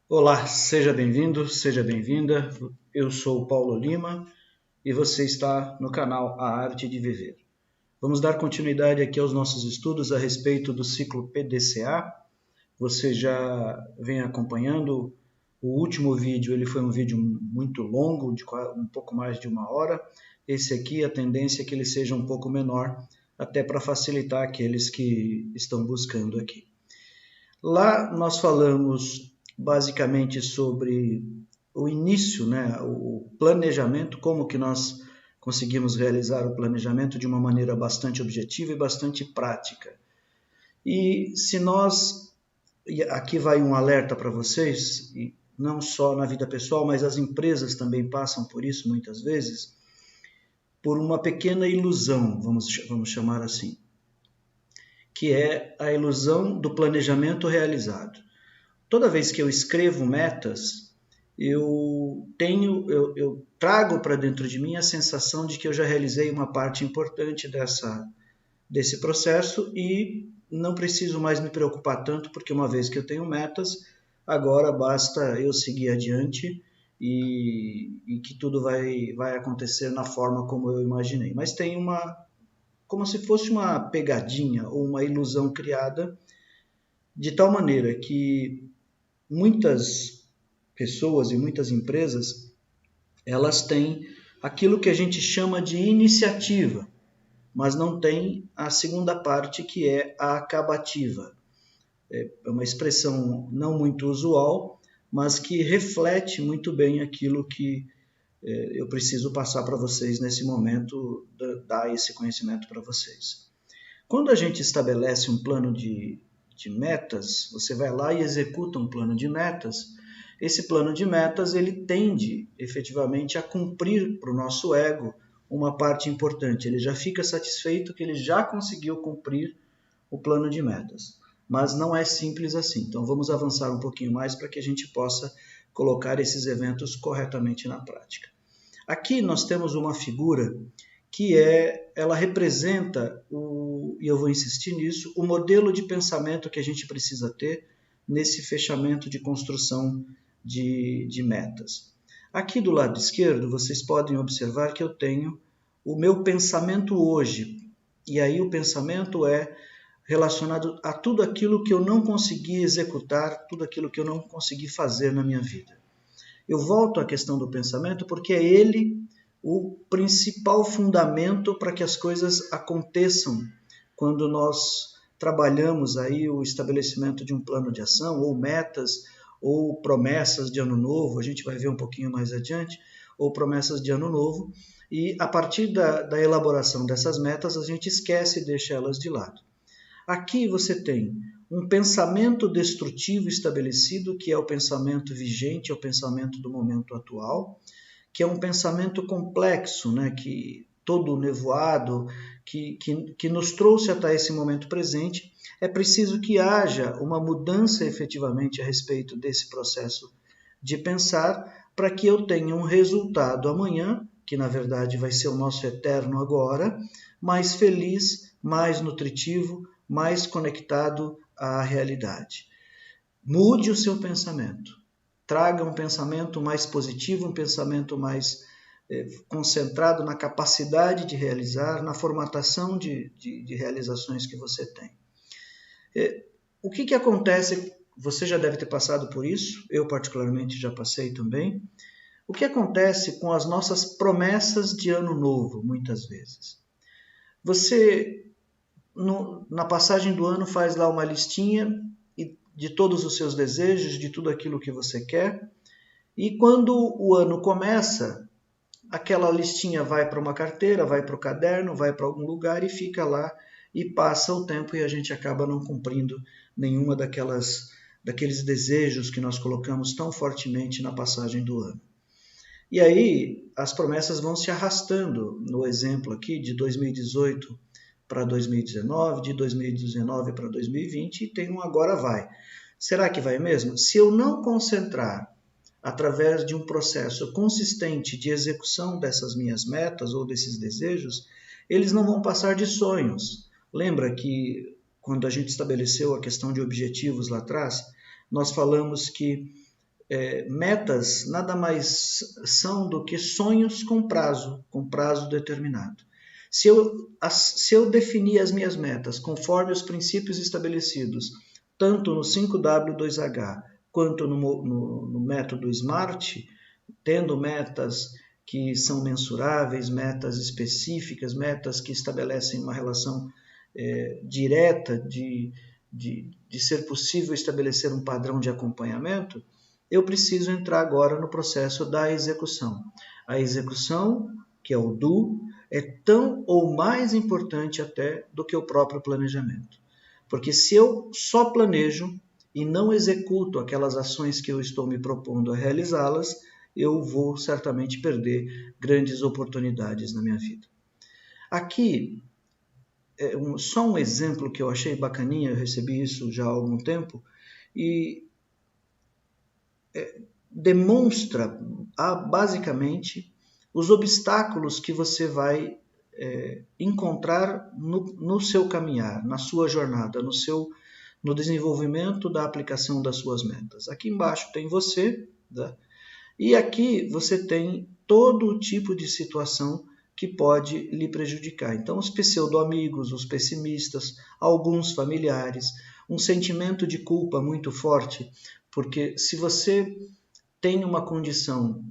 Olá, seja bem-vindo, seja bem-vinda. Eu sou o Paulo Lima e você está no canal A Arte de Viver. Vamos dar continuidade aqui aos nossos estudos a respeito do ciclo PDCA. Você já vem acompanhando o último vídeo, ele foi um vídeo muito longo, de um pouco mais de 1 hora. Esse aqui, a tendência é que ele seja um pouco menor, até para facilitar aqueles que estão buscando aqui. Lá nós falamos basicamente sobre o início, né, o planejamento, como que nós conseguimos realizar o planejamento de uma maneira bastante objetiva e bastante prática. E se nós, aqui vai um alerta para vocês, e não só na vida pessoal, mas as empresas também passam por isso muitas vezes, por uma pequena ilusão, vamos chamar assim, que é a ilusão do planejamento realizado. Toda vez que eu escrevo metas, eu trago para dentro de mim a sensação de que eu já realizei uma parte importante desse processo e não preciso mais me preocupar tanto, porque uma vez que eu tenho metas, agora basta eu seguir adiante e que tudo vai acontecer na forma como eu imaginei. Mas tem como se fosse uma pegadinha ou uma ilusão criada de tal maneira que muitas pessoas e muitas empresas, elas têm aquilo que a gente chama de iniciativa, mas não tem a segunda parte, que é a acabativa. É uma expressão não muito usual, mas que reflete muito bem aquilo que eu preciso passar para vocês nesse momento, dar esse conhecimento para vocês. Quando a gente estabelece um plano de metas, você vai lá e executa um plano de metas. Esse plano de metas, ele tende efetivamente a cumprir para o nosso ego uma parte importante. Ele já fica satisfeito que ele já conseguiu cumprir o plano de metas. Mas não é simples assim. Então vamos avançar um pouquinho mais para que a gente possa colocar esses eventos corretamente na prática. Aqui nós temos uma figura que ela representa, e eu vou insistir nisso, o modelo de pensamento que a gente precisa ter nesse fechamento de construção de metas. Aqui do lado esquerdo, vocês podem observar que eu tenho o meu pensamento hoje, e aí o pensamento é relacionado a tudo aquilo que eu não consegui executar, tudo aquilo que eu não consegui fazer na minha vida. Eu volto à questão do pensamento porque é ele o principal fundamento para que as coisas aconteçam quando nós trabalhamos aí o estabelecimento de um plano de ação, ou metas, ou promessas de ano novo, a gente vai ver um pouquinho mais adiante, ou promessas de ano novo, e a partir da elaboração dessas metas, a gente esquece e deixa elas de lado. Aqui você tem um pensamento destrutivo estabelecido, que é o pensamento vigente, é o pensamento do momento atual, que é um pensamento complexo, né, que todo nevoado, que nos trouxe até esse momento presente. É preciso que haja uma mudança efetivamente a respeito desse processo de pensar, para que eu tenha um resultado amanhã, que na verdade vai ser o nosso eterno agora, mais feliz, mais nutritivo, mais conectado à realidade. Mude o seu pensamento. Traga um pensamento mais positivo, um pensamento mais concentrado na capacidade de realizar, na formatação de realizações que você tem. O que acontece? Você já deve ter passado por isso, eu particularmente já passei também. O que acontece com as nossas promessas de ano novo, muitas vezes? Você, na passagem do ano, faz lá uma listinha de todos os seus desejos, de tudo aquilo que você quer, e quando o ano começa, aquela listinha vai para uma carteira, vai para o caderno, vai para algum lugar e fica lá, e passa o tempo e a gente acaba não cumprindo nenhuma daqueles desejos que nós colocamos tão fortemente na passagem do ano. E aí as promessas vão se arrastando, no exemplo aqui de 2018 para 2019, de 2019 para 2020, e tem um agora vai. Será que vai mesmo? Se eu não concentrar através de um processo consistente de execução dessas minhas metas ou desses desejos, eles não vão passar de sonhos. Lembra que quando a gente estabeleceu a questão de objetivos lá atrás, nós falamos que metas nada mais são do que sonhos com prazo determinado. Se eu definir as minhas metas conforme os princípios estabelecidos, tanto no 5W2H quanto no método SMART, tendo metas que são mensuráveis, metas específicas, metas que estabelecem uma relação direta de ser possível estabelecer um padrão de acompanhamento, eu preciso entrar agora no processo da execução. A execução, que é o do, é tão ou mais importante até do que o próprio planejamento. Porque se eu só planejo e não executo aquelas ações que eu estou me propondo a realizá-las, eu vou certamente perder grandes oportunidades na minha vida. Aqui, só um exemplo que eu achei bacaninha, eu recebi isso já há algum tempo, e demonstra basicamente os obstáculos que você vai encontrar no seu caminhar, na sua jornada, no desenvolvimento da aplicação das suas metas. Aqui embaixo tem você, tá? E aqui você tem todo tipo de situação que pode lhe prejudicar. Então, os pseudo-amigos, os pessimistas, alguns familiares, um sentimento de culpa muito forte, porque se você tem uma condição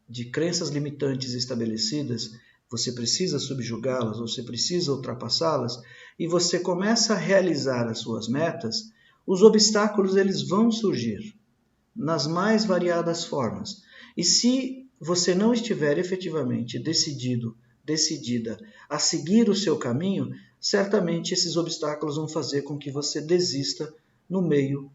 de crenças limitantes estabelecidas, você precisa subjugá-las, você precisa ultrapassá-las, e você começa a realizar as suas metas, os obstáculos eles vão surgir nas mais variadas formas. E se você não estiver efetivamente decidida a seguir o seu caminho, certamente esses obstáculos vão fazer com que você desista no meio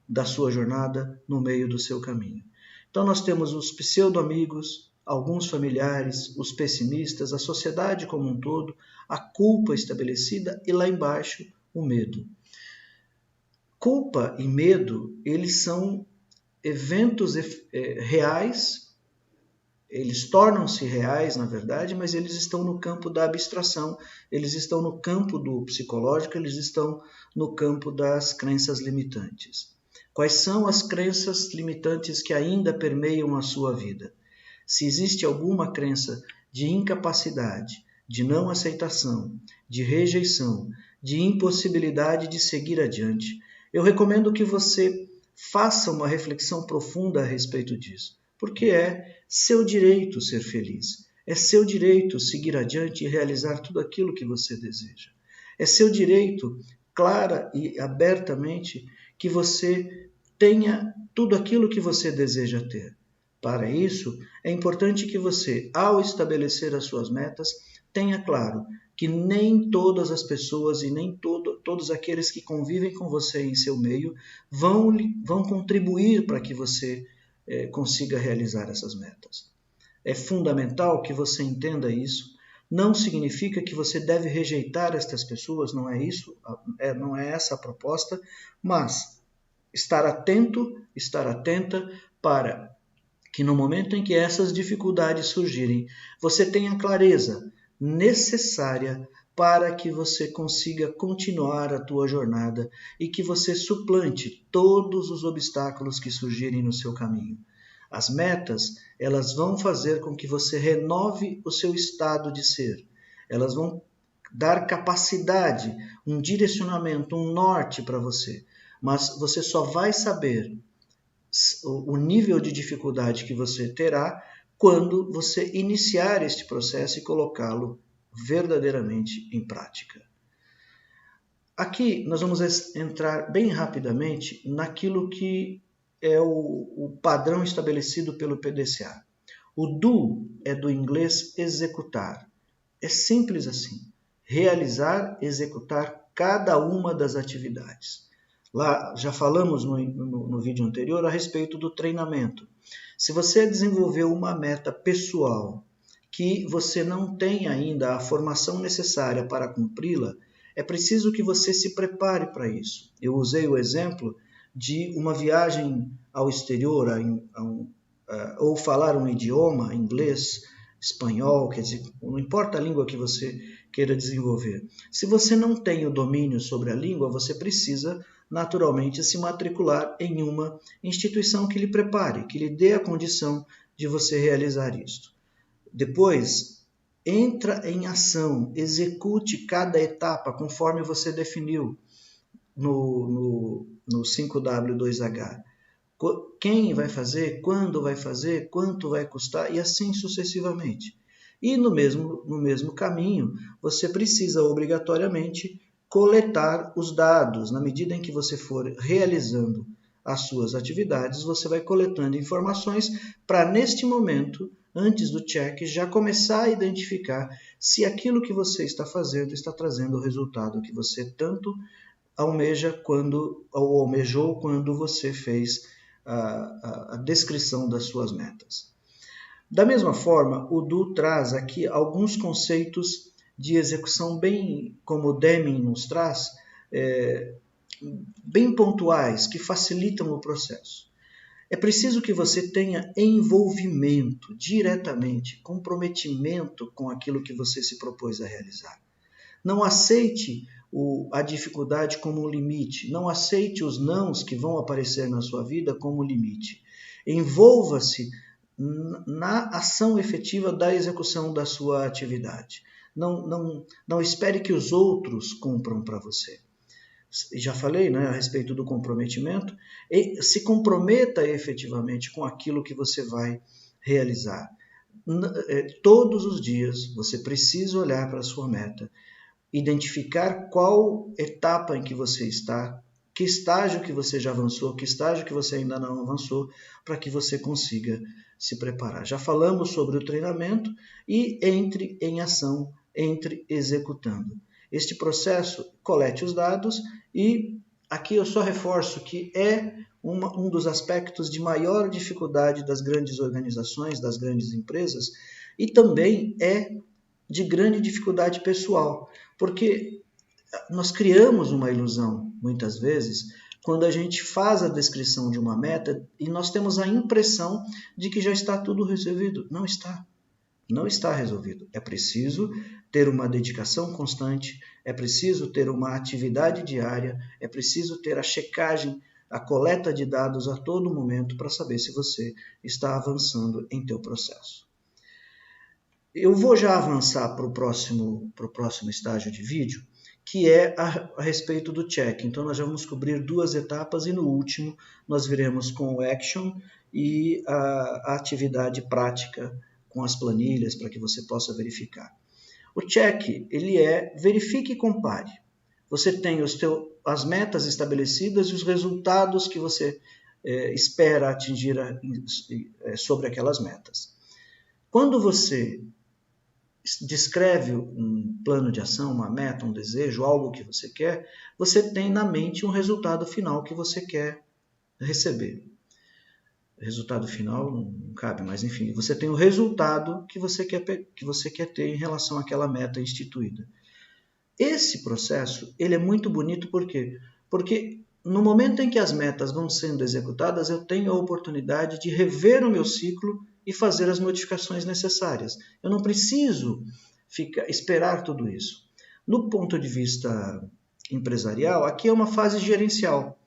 da sua jornada, no meio do seu caminho. Então nós temos os pseudo-amigos, alguns familiares, os pessimistas, a sociedade como um todo, a culpa estabelecida e lá embaixo o medo. Culpa e medo, eles são eventos reais, eles tornam-se reais, na verdade, mas eles estão no campo da abstração, eles estão no campo do psicológico, eles estão no campo das crenças limitantes. Quais são as crenças limitantes que ainda permeiam a sua vida? Se existe alguma crença de incapacidade, de não aceitação, de rejeição, de impossibilidade de seguir adiante, eu recomendo que você faça uma reflexão profunda a respeito disso, porque é seu direito ser feliz, é seu direito seguir adiante e realizar tudo aquilo que você deseja. É seu direito, clara e abertamente, que você tenha tudo aquilo que você deseja ter. Para isso, é importante que você, ao estabelecer as suas metas, tenha claro que nem todas as pessoas e nem todos aqueles que convivem com você em seu meio vão contribuir para que você consiga realizar essas metas. É fundamental que você entenda isso. Não significa que você deve rejeitar estas pessoas, não é isso, não é essa a proposta, mas estar atento, estar atenta para que no momento em que essas dificuldades surgirem, você tenha a clareza necessária para que você consiga continuar a tua jornada e que você suplante todos os obstáculos que surgirem no seu caminho. As metas, elas vão fazer com que você renove o seu estado de ser. Elas vão dar capacidade, um direcionamento, um norte para você. Mas você só vai saber o nível de dificuldade que você terá quando você iniciar este processo e colocá-lo verdadeiramente em prática. Aqui nós vamos entrar bem rapidamente naquilo que é o padrão estabelecido pelo PDCA. O do é do inglês executar. É simples assim. Realizar, executar cada uma das atividades. Lá já falamos no vídeo anterior a respeito do treinamento. Se você desenvolveu uma meta pessoal que você não tem ainda a formação necessária para cumpri-la, é preciso que você se prepare para isso. Eu usei o exemplo de uma viagem ao exterior, ou falar um idioma, inglês, espanhol, quer dizer, não importa a língua que você queira desenvolver. Se você não tem o domínio sobre a língua, você precisa naturalmente se matricular em uma instituição que lhe prepare, que lhe dê a condição de você realizar isto. Depois, entra em ação, execute cada etapa conforme você definiu no 5W2H. Quem vai fazer, quando vai fazer, quanto vai custar e assim sucessivamente. E no mesmo caminho, você precisa obrigatoriamente coletar os dados. Na medida em que você for realizando as suas atividades, você vai coletando informações para, neste momento, antes do check, já começar a identificar se aquilo que você está fazendo está trazendo o resultado que você tanto almejou quando você fez a descrição das suas metas. Da mesma forma, o Du traz aqui alguns conceitos de execução bem, como o Deming nos traz, bem pontuais, que facilitam o processo. É preciso que você tenha envolvimento diretamente, comprometimento com aquilo que você se propôs a realizar. Não aceite a dificuldade como um limite, não aceite os nãos que vão aparecer na sua vida como limite. Envolva-se na ação efetiva da execução da sua atividade. Não espere que os outros cumpram para você. Já falei, a respeito do comprometimento. E se comprometa efetivamente com aquilo que você vai realizar. Todos os dias você precisa olhar para a sua meta, identificar qual etapa em que você está, que estágio que você já avançou, que estágio que você ainda não avançou, para que você consiga se preparar. Já falamos sobre o treinamento e entre em ação, entre executando. Este processo, colete os dados e aqui eu só reforço que é um dos aspectos de maior dificuldade das grandes organizações, das grandes empresas, e também é de grande dificuldade pessoal, porque nós criamos uma ilusão, muitas vezes, quando a gente faz a descrição de uma meta e nós temos a impressão de que já está tudo resolvido. Não está. Não está resolvido. É preciso ter uma dedicação constante, é preciso ter uma atividade diária, é preciso ter a checagem, a coleta de dados a todo momento para saber se você está avançando em teu processo. Eu vou já avançar para o próximo estágio de vídeo, que é a respeito do check. Então, nós já vamos cobrir 2 etapas e no último nós viremos com o action e a atividade prática com as planilhas para que você possa verificar. O check, ele verifique e compare. Você tem as metas estabelecidas e os resultados que você espera atingir sobre aquelas metas. Quando você descreve um plano de ação, uma meta, um desejo, algo que você quer, você tem na mente um resultado final que você quer receber. Resultado final não cabe, mas enfim, você tem o resultado que você quer ter em relação àquela meta instituída. Esse processo, ele é muito bonito, por quê? Porque no momento em que as metas vão sendo executadas, eu tenho a oportunidade de rever o meu ciclo e fazer as modificações necessárias. Eu não preciso esperar tudo isso. No ponto de vista empresarial, aqui é uma fase gerencial.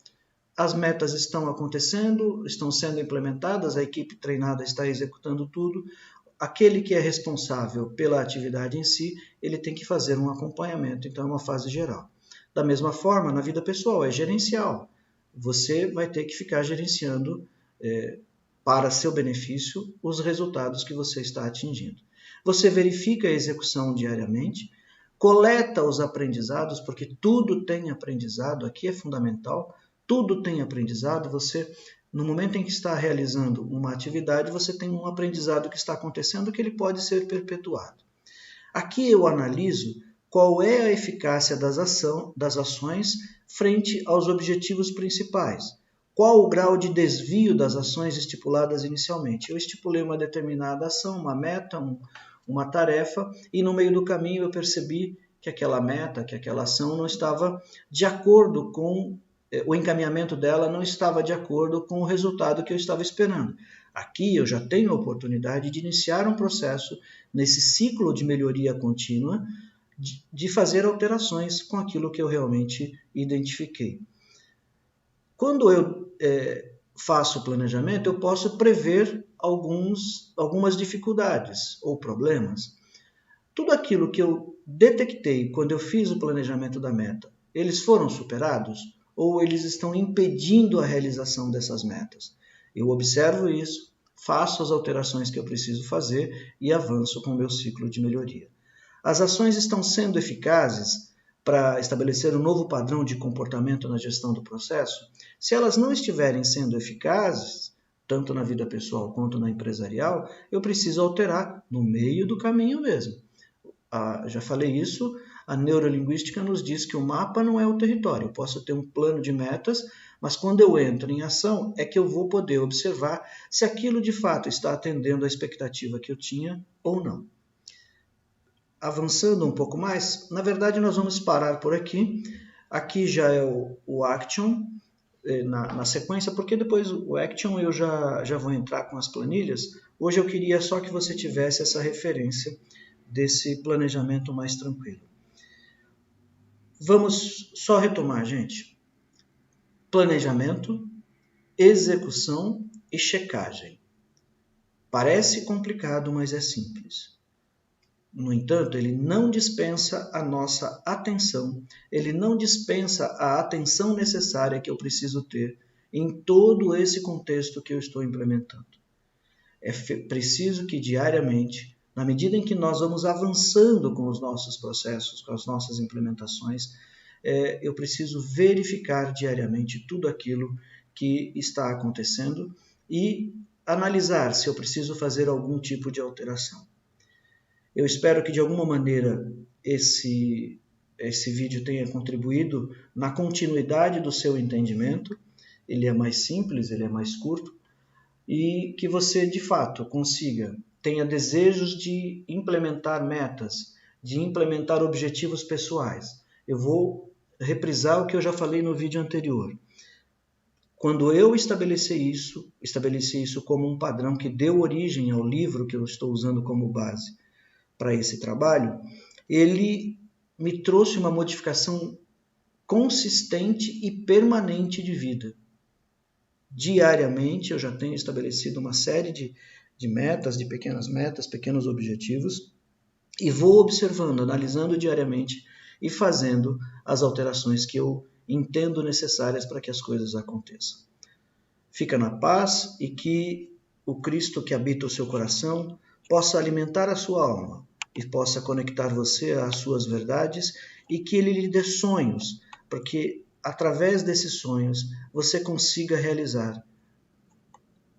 As metas estão acontecendo, estão sendo implementadas, a equipe treinada está executando tudo. Aquele que é responsável pela atividade em si, ele tem que fazer um acompanhamento, então é uma fase geral. Da mesma forma, na vida pessoal, é gerencial. Você vai ter que ficar gerenciando para seu benefício os resultados que você está atingindo. Você verifica a execução diariamente, coleta os aprendizados, porque tudo tem aprendizado, aqui é fundamental, tudo tem aprendizado. Você, no momento em que está realizando uma atividade, você tem um aprendizado que está acontecendo que ele pode ser perpetuado. Aqui eu analiso qual é a eficácia das ações frente aos objetivos principais. Qual o grau de desvio das ações estipuladas inicialmente? Eu estipulei uma determinada ação, uma meta, uma tarefa, e no meio do caminho eu percebi que aquela meta, que aquela ação não estava de acordo com o encaminhamento dela, não estava de acordo com o resultado que eu estava esperando. Aqui eu já tenho a oportunidade de iniciar um processo nesse ciclo de melhoria contínua, de fazer alterações com aquilo que eu realmente identifiquei. Quando eu faço o planejamento, eu posso prever algumas dificuldades ou problemas. Tudo aquilo que eu detectei quando eu fiz o planejamento da meta, eles foram superados ou eles estão impedindo a realização dessas metas? Eu observo isso, faço as alterações que eu preciso fazer e avanço com o meu ciclo de melhoria. As ações estão sendo eficazes para estabelecer um novo padrão de comportamento na gestão do processo? Se elas não estiverem sendo eficazes, tanto na vida pessoal quanto na empresarial, eu preciso alterar no meio do caminho mesmo. Já falei isso, a neurolinguística nos diz que o mapa não é o território. Eu posso ter um plano de metas, mas quando eu entro em ação é que eu vou poder observar se aquilo de fato está atendendo à expectativa que eu tinha ou não. Avançando um pouco mais, na verdade nós vamos parar por aqui. Aqui já é o Action na sequência, porque depois o Action eu já vou entrar com as planilhas. Hoje eu queria só que você tivesse essa referência desse planejamento mais tranquilo. Vamos só retomar, gente. Planejamento, execução e checagem. Parece complicado, mas é simples. No entanto, ele não dispensa a nossa atenção, ele não dispensa a atenção necessária que eu preciso ter em todo esse contexto que eu estou implementando. É preciso que diariamente, na medida em que nós vamos avançando com os nossos processos, com as nossas implementações, eu preciso verificar diariamente tudo aquilo que está acontecendo e analisar se eu preciso fazer algum tipo de alteração. Eu espero que de alguma maneira esse vídeo tenha contribuído na continuidade do seu entendimento. Ele é mais simples, ele é mais curto, e que você de fato tenha desejos de implementar metas, de implementar objetivos pessoais. Eu vou reprisar o que eu já falei no vídeo anterior. Quando eu estabeleci isso como um padrão que deu origem ao livro que eu estou usando como base para esse trabalho, ele me trouxe uma modificação consistente e permanente de vida. Diariamente eu já tenho estabelecido uma série de metas, de pequenas metas, pequenos objetivos, e vou observando, analisando diariamente e fazendo as alterações que eu entendo necessárias para que as coisas aconteçam. Fica na paz e que o Cristo que habita o seu coração possa alimentar a sua alma e possa conectar você às suas verdades e que ele lhe dê sonhos, porque através desses sonhos você consiga realizar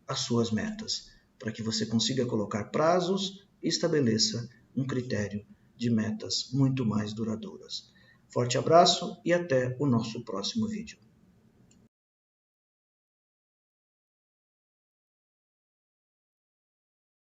as suas metas, para que você consiga colocar prazos e estabeleça um critério de metas muito mais duradouras. Forte abraço e até o nosso próximo vídeo.